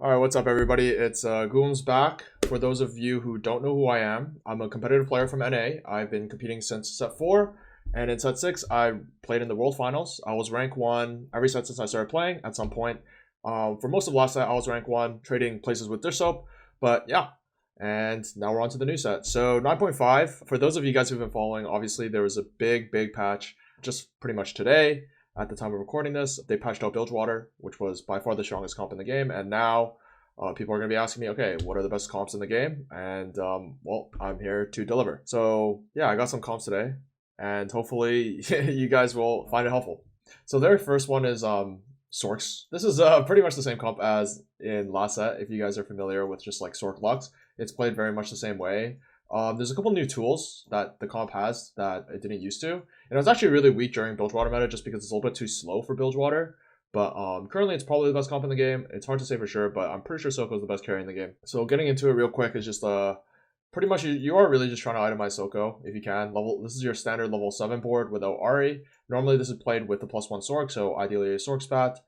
All right, what's up, everybody? It's guubums back. For those of you who don't know who I am, I'm a competitive player from NA. I've been competing since set 4, and in set 6, I played in the World Finals. I was rank 1 every set since I started playing at some point. For most of last set, I was rank 1, trading places with Dish Soap, but yeah. And now we're on to the new set. So 9.5, for those of you guys who've been following, obviously there was a big patch just pretty much today. At the time of recording this, they patched out Bilgewater, which was by far the strongest comp in the game, and now people are going to be asking me, okay, what are the best comps in the game? And well, I'm here to deliver. So yeah, I got some comps today, and hopefully you guys will find it helpful. So the very first one is Sorks. This is pretty much the same comp as in last set. If you guys are familiar with just like Sork Lux, it's played very much the same way. There's a couple new tools that the comp has that it didn't used to. And it was actually really weak during Bilgewater meta just because it's a little bit too slow for Bilgewater. But currently it's probably the best comp in the game. It's hard to say for sure, but I'm pretty sure Silco is the best carry in the game. So getting into it real quick is just pretty much you are really just trying to itemize Silco if you can. This is your standard level 7 board without Ari. Normally this is played with the +1 Sork, so ideally a Sork spat.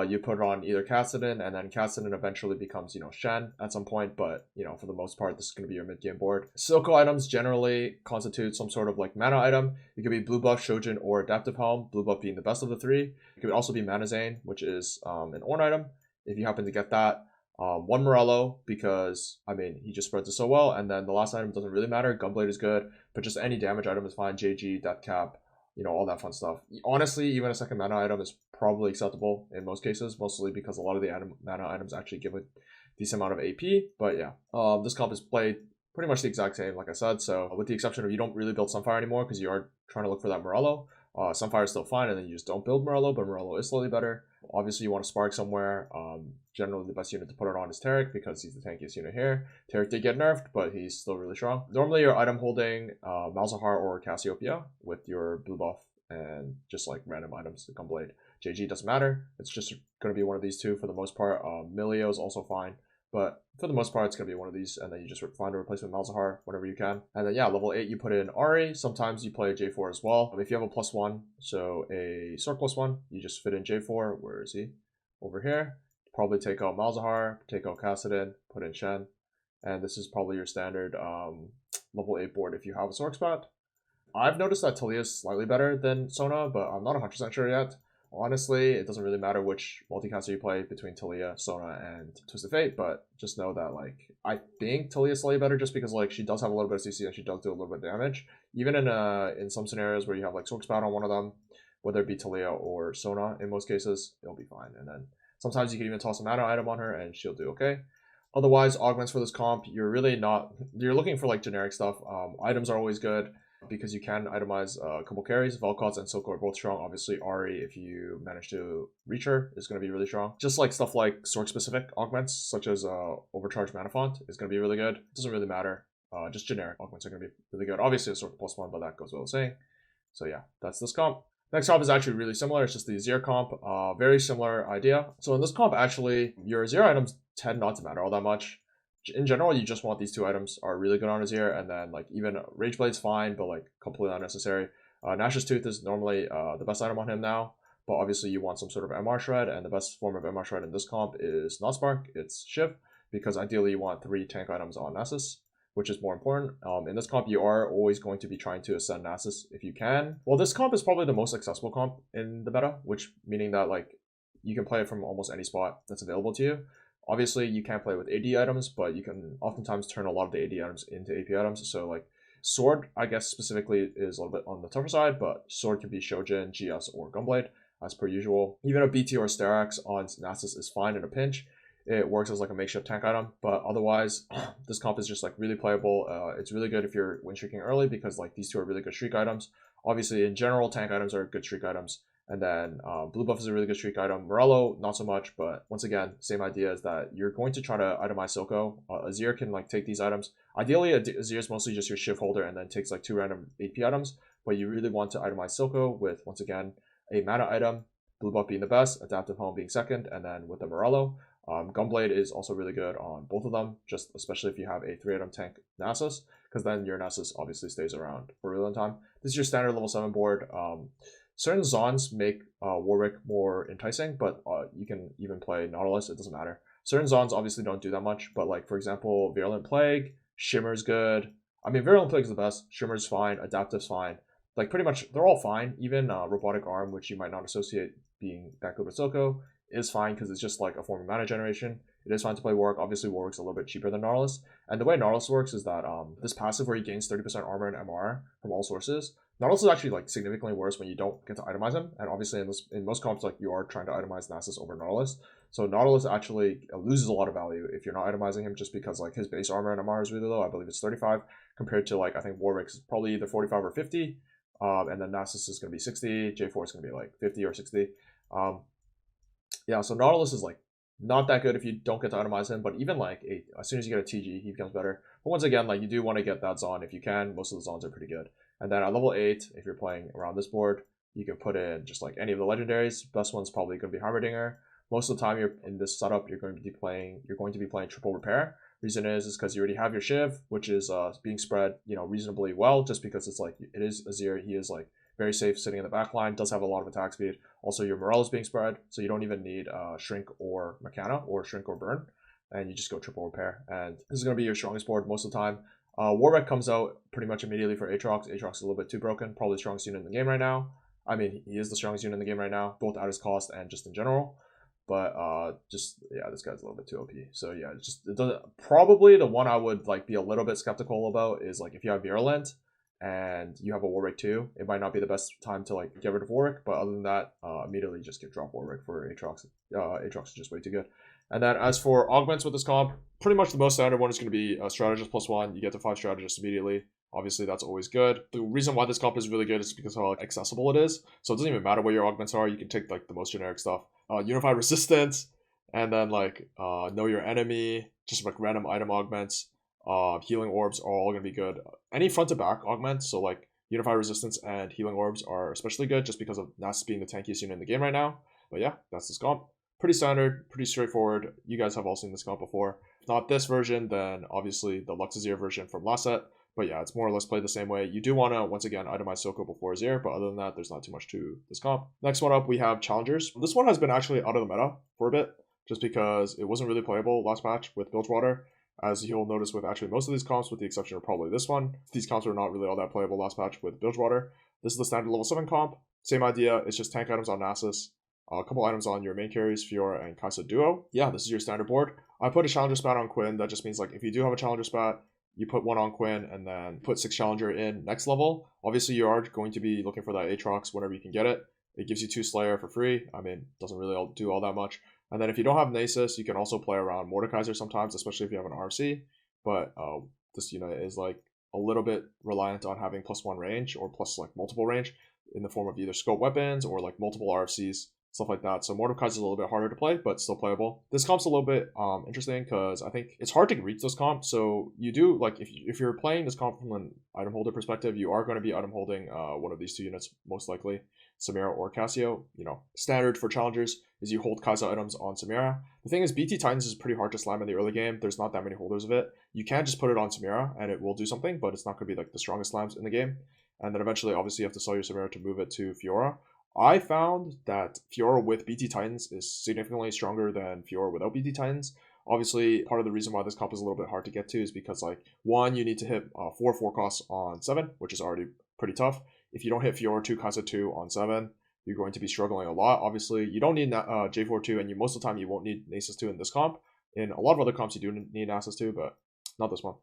You put it on either Kassadin, and then Kassadin eventually becomes, Shen at some point, but, for the most part, this is going to be your mid-game board. Silco items generally constitute some sort of, like, mana item. It could be Blue Buff, Shojin, or Adaptive Helm, Blue Buff being the best of the three. It could also be Mana Zane, which is an Ornn item, if you happen to get that. One Morello, because, he just spreads it so well, and then the last item doesn't really matter. Gunblade is good, but just any damage item is fine. JG, Death Cap, all that fun stuff. Honestly, even a second mana item is probably acceptable in most cases, mostly because a lot of the mana items actually give a decent amount of AP. But yeah, this comp is played pretty much the exact same, like I said. So with the exception of you don't really build Sunfire anymore because you are trying to look for that Morello. Sunfire is still fine, and then you just don't build Morello, but Morello is slightly better. Obviously, you want to Spark somewhere. Generally, the best unit to put it on is Taric because he's the tankiest unit here. Taric did get nerfed, but he's still really strong. Normally, you're item holding Malzahar or Cassiopeia with your blue buff and just like random items, the Gunblade. JG doesn't matter. It's just going to be one of these two for the most part. Milio is also fine, but for the most part, it's going to be one of these, and then you just find a replacement Malzahar whenever you can. And then, yeah, level 8, you put in Ari. Sometimes you play J4 as well. If you have a +1, so a Sork +1, you just fit in J4. Where is he? Over here. Probably take out Malzahar, take out Kassadin, put in Shen. And this is probably your standard level 8 board if you have a Sork spot. I've noticed that Talia is slightly better than Sona, but I'm not 100% sure yet. Honestly, it doesn't really matter which multicaster you play between Talia, Sona, and Twisted Fate, but just know that, like, I think Talia is slightly better just because, like, she does have a little bit of CC and she does do a little bit of damage. Even in some scenarios where you have, like, Sork Spout on one of them, whether it be Talia or Sona, in most cases, it'll be fine. And then sometimes you can even toss a mana item on her and she'll do okay. Otherwise, augments for this comp, you're looking for, like, generic stuff. Items are always good, because you can itemize a couple carries. Vel'Koz and Silco are both strong. Obviously, Ari, if you manage to reach her, is going to be really strong. Just like stuff like Sork-specific augments, such as Overcharge Mana Font, is going to be really good. Doesn't really matter. Just generic augments are going to be really good. Obviously, a Sork +1, but that goes without saying. So yeah, that's this comp. Next comp is actually really similar. It's just the Azir comp. Very similar idea. So in this comp, actually, your Azir items tend not to matter all that much. In general, you just want these two items are really good on Azir, and then like even Rage Blade's fine, but like completely unnecessary. Nash's Tooth is normally the best item on him now, but obviously you want some sort of MR Shred, and the best form of MR Shred in this comp is not Spark, it's Shiv, because ideally you want 3 tank items on Nasus, which is more important. In this comp, you are always going to be trying to ascend Nasus if you can. Well, this comp is probably the most accessible comp in the meta, which meaning that like you can play it from almost any spot that's available to you. Obviously, you can't play with AD items, but you can oftentimes turn a lot of the AD items into AP items. So, like, Sword, I guess, specifically is a little bit on the tougher side, but Sword can be Shojin, GS, or Gunblade, as per usual. Even a BT or Sterak's on Nasus is fine in a pinch. It works as, like, a makeshift tank item, but otherwise, this comp is just, like, really playable. It's really good if you're win streaking early, because, like, these two are really good streak items. Obviously, in general, tank items are good streak items. And then Blue Buff is a really good streak item. Morello, not so much, but once again, same idea is that you're going to try to itemize Silco. Azir can like take these items. Ideally, Azir is mostly just your Shiv holder and then takes like 2 random AP items, but you really want to itemize Silco with, once again, a mana item, Blue Buff being the best, Adaptive Helm being second, and then with the Morello. Gunblade is also really good on both of them, just especially if you have a 3-item tank Nasus, because then your Nasus obviously stays around for a really long time. This is your standard level 7 board. Certain Zons make Warwick more enticing, but you can even play Nautilus, it doesn't matter. Certain Zons obviously don't do that much, but like for example, Virulent Plague, Shimmer's good. I mean, Virulent Plague is the best. Shimmer's fine. Adaptive's fine. Like pretty much, they're all fine. Even Robotic Arm, which you might not associate being that good with Silco, is fine because it's just like a form of mana generation. It is fine to play Warwick. Obviously, Warwick's a little bit cheaper than Nautilus. And the way Nautilus works is that this passive where he gains 30% armor and MR from all sources, Nautilus is actually like significantly worse when you don't get to itemize him. And obviously in most comps, like you are trying to itemize Nasus over Nautilus. So Nautilus actually loses a lot of value if you're not itemizing him, just because like his base armor and MR is really low. I believe it's 35 compared to like I think Warwick's probably either 45 or 50. And then Nasus is going to be 60. J4 is going to be like 50 or 60. Yeah, so Nautilus is like not that good if you don't get to itemize him, but even like as soon as you get a TG, he becomes better. But once again, like you do want to get that Zon if you can. Most of the Zons are pretty good. And then at level 8, if you're playing around this board, you can put in just like any of the legendaries. Best one's probably going to be Heimerdinger. Most of the time you're in this setup, you're going to be playing triple repair. Reason is because you already have your Shiv, which is being spread, reasonably well, just because it's like it is Azir. He is like very safe sitting in the back line, does have a lot of attack speed. Also, your morale is being spread, so you don't even need Shrink or Mechana, or Shrink or Burn, and you just go triple repair. And this is going to be your strongest board most of the time. Warwick comes out pretty much immediately for Aatrox. Aatrox is a little bit too broken, probably the strongest unit in the game right now. I mean, he is the strongest unit in the game right now, both at his cost and just in general. But this guy's a little bit too OP. So yeah, probably the one I would like be a little bit skeptical about is like if you have Virulent and you have a Warwick too, it might not be the best time to like get rid of Warwick. But other than that, immediately just drop Warwick for Aatrox. Aatrox is just way too good. And then as for augments with this comp, pretty much the most standard one is going to be a strategist +1. You get to 5 strategists immediately. Obviously, that's always good. The reason why this comp is really good is because of how accessible it is. So it doesn't even matter what your augments are. You can take like the most generic stuff. Unified Resistance, and then like Know Your Enemy, just like random item augments. Healing Orbs are all going to be good. Any front to back augments, so like Unified Resistance and Healing Orbs are especially good just because of Nasus being the tankiest unit in the game right now. But yeah, that's this comp. Pretty standard, pretty straightforward. You guys have all seen this comp before. If not this version, then obviously the Lux Azir version from last set. But yeah, it's more or less played the same way. You do want to, once again, itemize Silco before Azir, but other than that, there's not too much to this comp. Next one up, we have Challengers. This one has been actually out of the meta for a bit, just because it wasn't really playable last patch with Bilgewater. As you'll notice with actually most of these comps, with the exception of probably this one, these comps were not really all that playable last patch with Bilgewater. This is the standard level 7 comp. Same idea, it's just tank items on Nasus. A couple items on your main carries, Fiora and Kaisa duo. Yeah, this is your standard board. I put a challenger spat on Quinn. That just means like if you do have a challenger spat, you put 1 on Quinn and then put 6 challenger in next level. Obviously, you are going to be looking for that Aatrox whenever you can get it. It gives you 2 Slayer for free. I mean, doesn't really do all that much. And then if you don't have Nasus, you can also play around Mordekaiser sometimes, especially if you have an RC. But this unit is like a little bit reliant on having +1 range or plus like multiple range in the form of either scope weapons or like multiple RFCs. Stuff like that. So Mordekaiser is a little bit harder to play, but still playable. This comp's a little bit interesting because I think it's hard to reach this comp. So you do, like, if you're playing this comp from an item holder perspective, you are going to be item holding one of these 2 units, most likely, Samira or Cassio. Standard for challengers is you hold Kaisa items on Samira. The thing is, BT Titans is pretty hard to slam in the early game. There's not that many holders of it. You can just put it on Samira and it will do something, but it's not going to be like the strongest slams in the game. And then eventually, obviously, you have to sell your Samira to move it to Fiora. I found that Fiora with BT Titans is significantly stronger than Fiora without BT Titans. Obviously, part of the reason why this comp is a little bit hard to get to is because, like, 1, you need to hit 4 costs on 7, which is already pretty tough. If you don't hit Fiora 2, Kaisa 2 on 7, you're going to be struggling a lot. Obviously, you don't need J4 2, and most of the time you won't need Nasus 2 in this comp. In a lot of other comps, you do need Nasus 2, but not this one.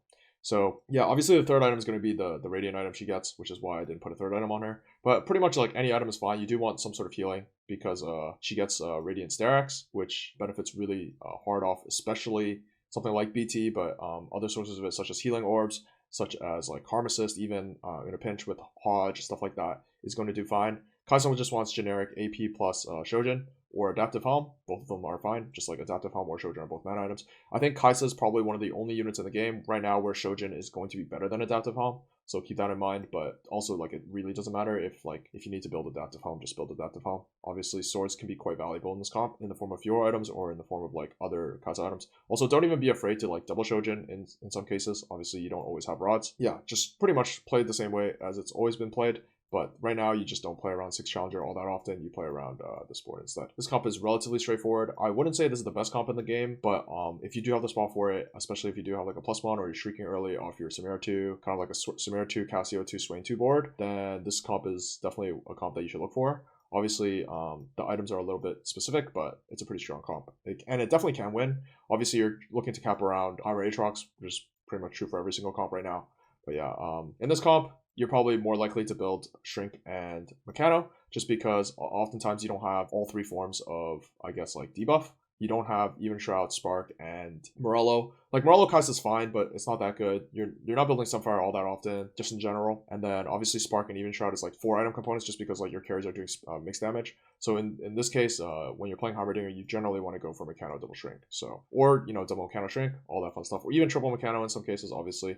So yeah, obviously the third item is going to be the Radiant item she gets, which is why I didn't put a third item on her. But pretty much like any item is fine. You do want some sort of healing because she gets Radiant Sterax, which benefits really hard off, especially something like BT, but other sources of it, such as Healing Orbs, such as like Harm Assist, even in a pinch with Hodge, stuff like that, is going to do fine. Kaisa just wants generic AP plus Shojin or Adaptive Helm. Both of them are fine, just like Adaptive Helm or Shojin are both mana items. I think Kaisa is probably one of the only units in the game right now where Shojin is going to be better than Adaptive Helm, so keep that in mind. But also, like, it really doesn't matter if you need to build Adaptive Helm, just build Adaptive Helm. Obviously, swords can be quite valuable in this comp in the form of Fiora items or in the form of like other Kaisa items. Also, don't even be afraid to like double Shojin in some cases. Obviously, you don't always have rods. Yeah, just pretty much played the same way as it's always been played. But right now, you just don't play around 6 Challenger all that often. You play around this board instead. This comp is relatively straightforward. I wouldn't say this is the best comp in the game, but if you do have the spot for it, especially if you do have like a +1 or you're shrieking early off your Samira 2, kind of like a Samira 2, Cassio 2, Swain 2 board, then this comp is definitely a comp that you should look for. Obviously, the items are a little bit specific, but it's a pretty strong comp. And it definitely can win. Obviously, you're looking to cap around higher Aatrox, which is pretty much true for every single comp right now. But yeah, in this comp, you're probably more likely to build Shrink and Mechano, just because oftentimes you don't have all 3 forms of, I guess, like debuff. You don't have Even Shroud, Spark, and Morello. Like, Morello Kaisa's fine, but it's not that good. You're not building Sunfire all that often, just in general. And then, obviously, Spark and Even Shroud is like 4 item components, just because like your carries are doing mixed damage. So in this case, when you're playing Heimerdinger, you generally want to go for Mechano double Shrink. So, or, double Mechano Shrink, all that fun stuff. Or even triple Mechano in some cases, obviously.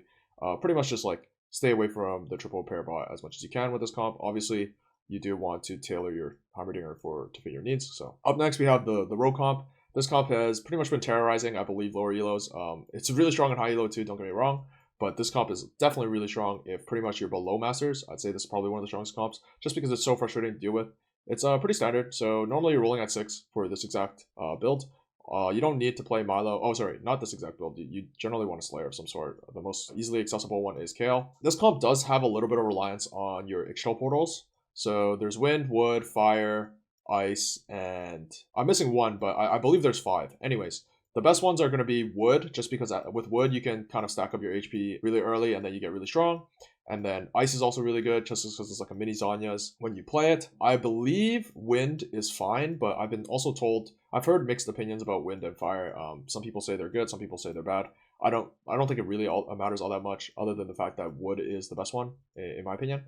Pretty much just like stay away from the triple pair bot as much as you can with this comp. Obviously, you do want to tailor your Heimerdinger to fit your needs. So up next, we have the Rogue comp. This comp has pretty much been terrorizing, I believe, lower elos. It's really strong in high elo too, don't get me wrong. But this comp is definitely really strong if pretty much you're below Masters. I'd say this is probably one of the strongest comps, just because it's so frustrating to deal with. It's pretty standard, so normally you're rolling at 6 for this exact build. You don't need to play Milo. Oh, sorry, not this exact build. You generally want a Slayer of some sort. The most easily accessible one is Kale. This comp does have a little bit of reliance on your Ixchel portals. So there's Wind, Wood, Fire, Ice, and I'm missing one, but I believe there's 5. Anyways, the best ones are going to be Wood, just because with Wood you can kind of stack up your HP really early and then you get really strong. And then Ice is also really good, just because it's like a mini Zanya's when you play it. I believe Wind is fine, but I've been also told, I've heard mixed opinions about Wind and Fire. Some people say they're good, some people say they're bad. I don't think it really matters all that much, other than the fact that Wood is the best one, in my opinion.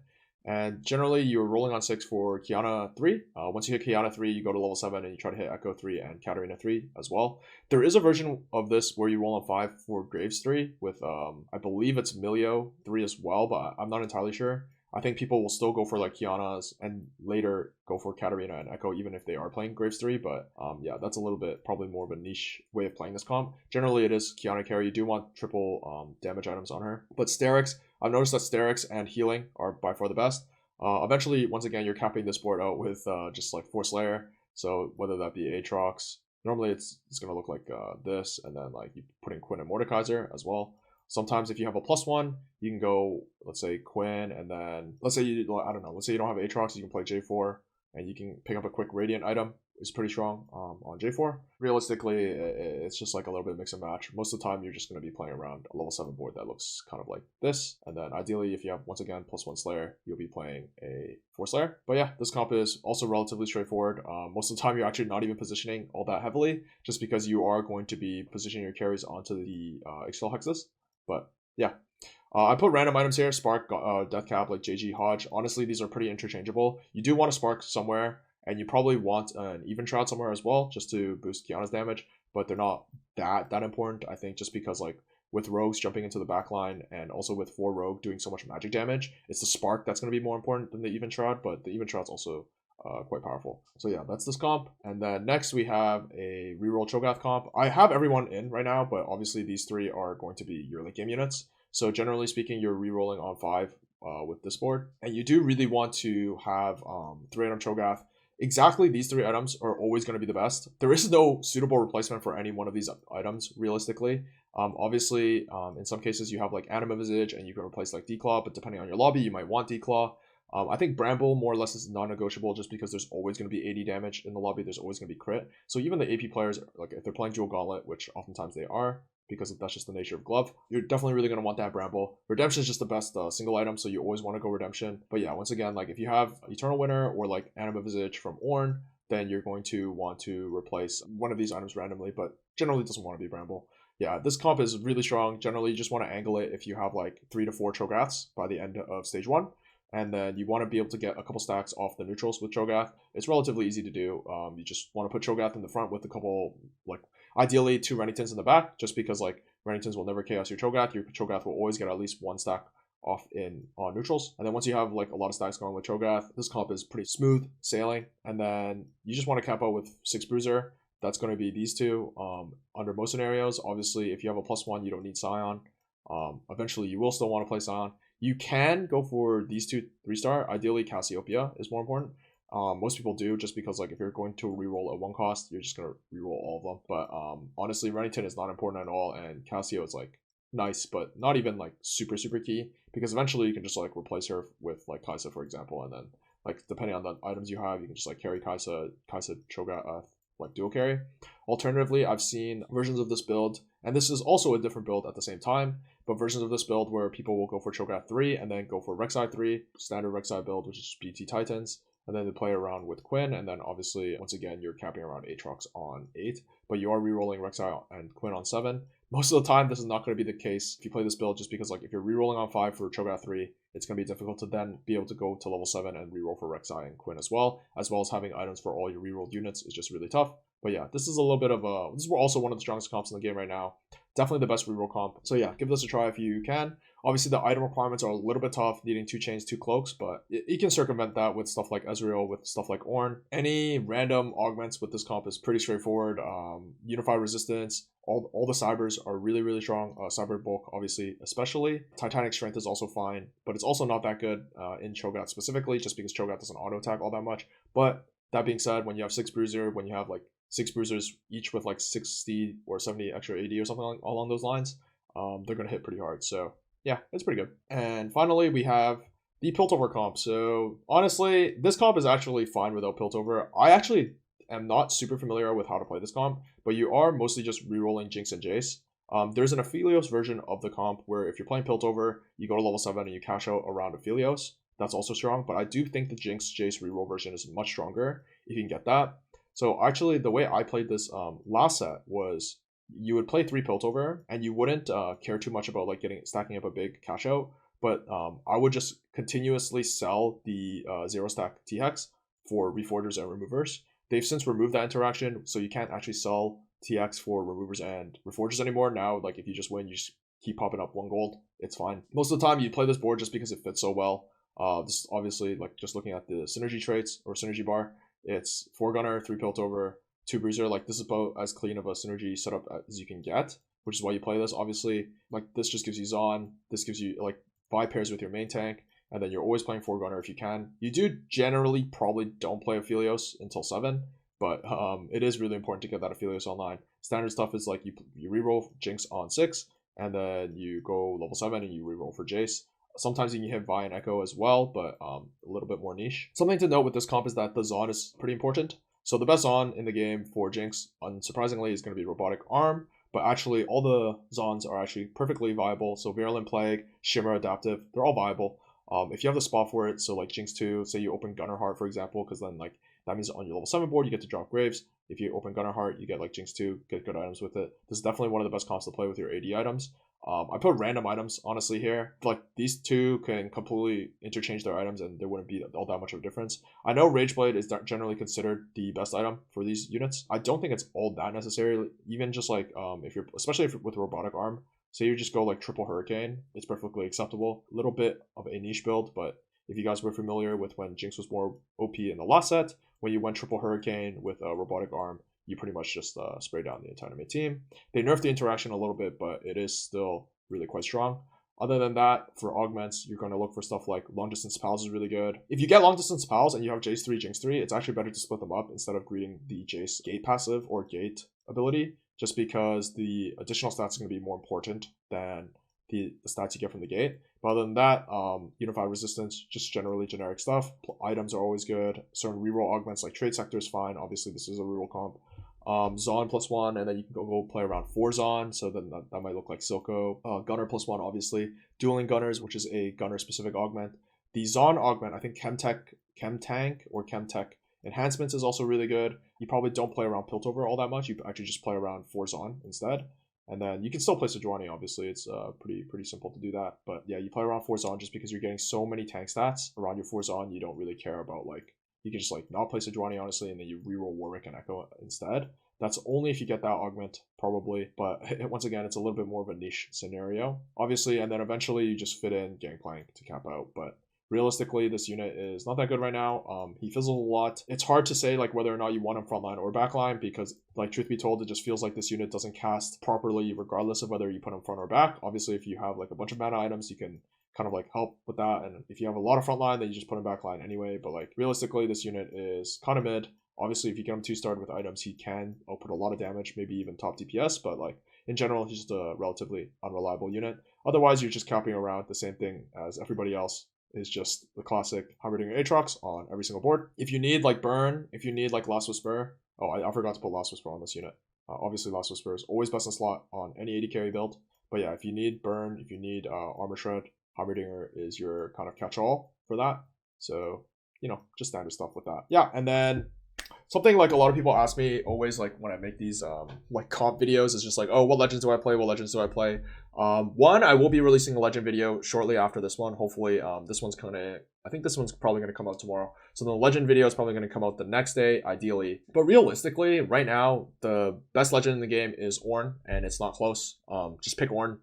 And generally, you're rolling on 6 for Kiana 3. Once you hit Kiana 3, you go to level 7 and you try to hit Echo 3 and Katarina 3 as well. There is a version of this where you roll on 5 for Graves 3 with, I believe it's Milio 3 as well, but I'm not entirely sure. I think people will still go for like Kiana's and later go for Katarina and Echo, even if they are playing Graves 3. But yeah, that's a little bit probably more of a niche way of playing this comp. Generally, it is Kiana carry. You do want triple damage items on her. But Sterix, I've noticed that Sterix and healing are by far the best. Eventually, once again, you're capping this board out with just like 4 Slayer. So whether that be Aatrox, normally it's going to look like this, and then like you put in Quinn and Mordekaiser as well. Sometimes if you have a +1, you can go, let's say, Quinn, and then, let's say you don't have Aatrox, you can play J4, and you can pick up a quick Radiant item. It's pretty strong on J4. Realistically, it's just like a little bit mix and match. Most of the time, you're just going to be playing around a level 7 board that looks kind of like this. And then ideally, if you have, once again, +1 Slayer, you'll be playing a 4 Slayer. But yeah, this comp is also relatively straightforward. Most of the time, you're actually not even positioning all that heavily, just because you are going to be positioning your carries onto the Excel hexes. But yeah. I put random items here, Spark, Deathcap, like JG, Hodge. Honestly, these are pretty interchangeable. You do want a Spark somewhere, and you probably want an Even Shroud somewhere as well, just to boost Kiana's damage, but they're not that important, I think, just because like with Rogues jumping into the backline and also with 4 Rogue doing so much magic damage, it's the Spark that's going to be more important than the Even Shroud, but the Even Shroud's also quite powerful. So yeah, that's this comp. And then next we have a reroll Chogath comp. I have everyone in right now, but obviously these 3 are going to be your late game units. So generally speaking, you're rerolling on 5 with this board, and you do really want to have 3 item Chogath. Exactly, these 3 items are always going to be the best. There is no suitable replacement for any one of these items, realistically. Obviously, in some cases, you have like Anima Visage, and you can replace like Declaw, but depending on your lobby, you might want Declaw. I think Bramble more or less is non-negotiable, just because there's always going to be 80 damage in the lobby. There's always going to be crit. So even the AP players, like if they're playing Dual Gauntlet, which oftentimes they are, because that's just the nature of Glove, you're definitely really going to want that Bramble. Redemption is just the best single item, so you always want to go Redemption. But yeah, once again, like if you have Eternal Winter or like Anima Visage from Ornn, then you're going to want to replace one of these items randomly, but generally doesn't want to be Bramble. Yeah, this comp is really strong. Generally, you just want to angle it if you have like 3 to 4 Chogaths by the end of stage 1. And then you want to be able to get a couple stacks off the neutrals with Chogath. It's relatively easy to do. You just want to put Chogath in the front with a couple, like, ideally 2 Renningtons in the back, just because, like, Renningtons will never chaos your Chogath. Your Chogath will always get at least 1 stack off on neutrals. And then once you have, like, a lot of stacks going with Chogath, this comp is pretty smooth sailing. And then you just want to cap out with 6 Bruiser. That's going to be these 2 under most scenarios. Obviously, if you have a +1, you don't need Scion. Eventually, you will still want to play Scion. You can go for these two 3-star. Ideally, Cassiopeia is more important. Most people do, just because like if you're going to reroll at 1 cost, you're just gonna reroll all of them. But honestly, Renekton is not important at all, and Cassio is like nice, but not even like super key, because eventually you can just like replace her with like Kaisa, for example, and then like depending on the items you have, you can just like carry Kaisa Chogath, like dual carry. Alternatively, I've seen versions of this build, and this is also a different build at the same time, but versions of this build where people will go for Chogath 3 and then go for Rek'Sai 3, standard Rek'Sai build, which is BT Titans, and then they play around with Quinn, and then obviously, once again, you're capping around Aatrox on 8, but you are rerolling Rek'Sai and Quinn on 7. Most of the time, this is not going to be the case if you play this build, just because like if you're rerolling on 5 for Chogath 3, it's going to be difficult to then be able to go to level 7 and reroll for Rek'Sai and Quinn as well as having items for all your rerolled units is just really tough. But yeah, this is a little bit of a, this is also one of the strongest comps in the game right now. Definitely the best reroll comp. So yeah, give this a try if you can. Obviously, the item requirements are a little bit tough, needing 2 chains, 2 cloaks, but you can circumvent that with stuff like Ezreal, with stuff like Ornn. Any random augments with this comp is pretty straightforward. Unified resistance, all the cybers are really strong. Cyber bulk, obviously, especially. Titanic strength is also fine, but it's also not that good in Cho'Gath specifically, just because Cho'Gath doesn't auto attack all that much. But that being said, when you have 6 bruiser, when you have like 6 bruisers each with like 60 or 70 extra AD or something along those lines, they're gonna hit pretty hard. So yeah, it's pretty good. And finally, we have the Piltover comp. So honestly, this comp is actually fine without Piltover. I actually am not super familiar with how to play this comp, but you are mostly just rerolling Jinx and Jace. There's an Aphelios version of the comp where if you're playing Piltover, you go to level 7 and you cash out around Aphelios. That's also strong, but I do think the Jinx Jace reroll version is much stronger if you can get that. So actually, the way I played this last set was you would play 3 Piltover and you wouldn't care too much about like stacking up a big cash out, but I would just continuously sell the 0 stack T-Hex for reforgers and removers. They've since removed that interaction, so you can't actually sell TX for removers and reforgers anymore. Now, like if you just win, you just keep popping up 1 gold. It's fine. Most of the time, you play this board just because it fits so well. This is obviously like just looking at the synergy traits or synergy bar. It's 4 gunner, 3 Piltover, 2 bruiser. Like this is about as clean of a synergy setup as you can get, which is why you play this. Obviously, like this just gives you Zon. This gives you like 5 pairs with your main tank, and then you're always playing 4 gunner if you can. You do generally probably don't play Aphelios until 7, but it is really important to get that Aphelios online. Standard stuff is like you reroll Jinx on 6, and then you go level 7 and you reroll for Jace. Sometimes you can hit Vi and Echo as well, but a little bit more niche. Something to note with this comp is that the Zon is pretty important. So the best Zon in the game for Jinx, unsurprisingly, is going to be Robotic Arm, but actually all the Zons are actually perfectly viable. So Virulent Plague, Shimmer, Adaptive, they're all viable. If you have the spot for it, so like Jinx 2, say you open Gunner Heart, for example, because then like that means on your level 7 board, you get to drop Graves. If you open Gunner Heart, you get like Jinx 2, get good items with it. This is definitely one of the best comps to play with your AD items. I put random items, honestly, here. Like, these two can completely interchange their items, and there wouldn't be all that much of a difference. I know Rageblade is generally considered the best item for these units. I don't think it's all that necessary. Even just, like, especially if you're with Robotic Arm, say you just go, like, Triple Hurricane, it's perfectly acceptable. A little bit of a niche build, but if you guys were familiar with when Jinx was more OP in the last set, when you went Triple Hurricane with a Robotic Arm, you pretty much just spray down the entire enemy team. They nerfed the interaction a little bit, but it is still really quite strong. Other than that, for augments, you're going to look for stuff like Long Distance Pals is really good. If you get Long Distance Pals and you have Jace 3, Jinx 3, it's actually better to split them up instead of greeting the Jace Gate passive or Gate ability, just because the additional stats are going to be more important than the stats you get from the Gate. But other than that, Unified Resistance, just generally generic stuff. Items are always good. Certain reroll augments like Trade Sector is fine. Obviously, this is a reroll comp. Zon +1, and then you can go play around 4 Zon, so then that might look like Silco. Gunner +1, obviously. Dueling Gunners, which is a Gunner-specific augment. The Zon augment, I think Chemtank or Chemtech Enhancements is also really good. You probably don't play around Piltover all that much. You actually just play around 4 Zon instead. And then you can still play Sejuani, obviously. It's pretty simple to do that. But yeah, you play around 4 Zon just because you're getting so many tank stats around your 4 Zon, you don't really care about, like, you can just like not play Sejuani, honestly, and then you reroll Warwick and Echo instead. That's only if you get that augment, probably. But once again, it's a little bit more of a niche scenario, obviously. And then eventually you just fit in Gangplank to cap out. But realistically, this unit is not that good right now. He fizzles a lot. It's hard to say like whether or not you want him frontline or backline, because like truth be told, it just feels like this unit doesn't cast properly regardless of whether you put him front or back. Obviously, if you have like a bunch of mana items, you can kind of like help with that. And if you have a lot of frontline, then you just put him backline anyway. But like realistically, this unit is kind of mid. Obviously, if you get him 2-starred with items, he can output a lot of damage, maybe even top DPS. But like in general, he's just a relatively unreliable unit. Otherwise, you're just capping around the same thing as everybody else. Is just the classic Humberdinger Aatrox on every single board. If you need like burn, if you need like Last Whisper, oh, I forgot to put Last Whisper on this unit. Obviously, Last Whisper is always best in slot on any 80 carry build. But yeah, if you need burn, if you need armor shred, Humberdinger is your kind of catch-all for that. So, you know, just standard stuff with that. Yeah, and then something like a lot of people ask me always like when I make these like comp videos is just like, oh, what legends do I play? What legends do I play? One, I will be releasing a legend video shortly after this one. Hopefully, this one's I think this one's probably gonna come out tomorrow. So the legend video is probably gonna come out the next day, ideally. But realistically, right now, the best legend in the game is Ornn, and it's not close. Just pick Ornn.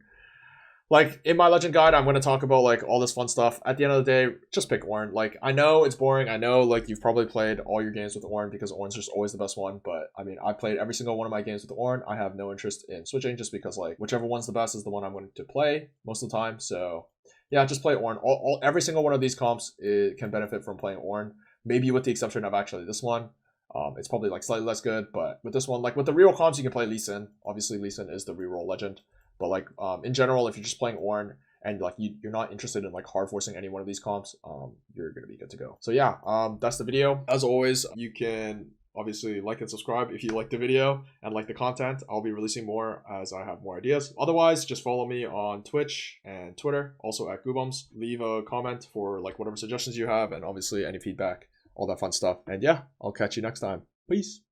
Like, in my legend guide, I'm going to talk about, like, all this fun stuff. At the end of the day, just pick Ornn. Like, I know it's boring. I know, like, you've probably played all your games with Ornn because Ornn's just always the best one. But, I mean, I played every single one of my games with Ornn. I have no interest in switching just because, like, whichever one's the best is the one I'm going to play most of the time. So, yeah, just play Ornn. Every single one of these comps can benefit from playing Ornn. Maybe with the exception of actually this one. It's probably, like, slightly less good. But with this one, like, with the reroll comps, you can play Lee Sin. Obviously, Lee Sin is the reroll legend. But, like, in general, if you're just playing Ornn, and like you're not interested in like hard forcing any one of these comps, you're gonna be good to go. So yeah, that's the video. As always, you can obviously like and subscribe if you like the video and like the content. I'll be releasing more as I have more ideas. Otherwise, just follow me on Twitch and Twitter, also at guubums. Leave a comment for like whatever suggestions you have, and obviously any feedback, all that fun stuff. And yeah, I'll catch you next time. Peace.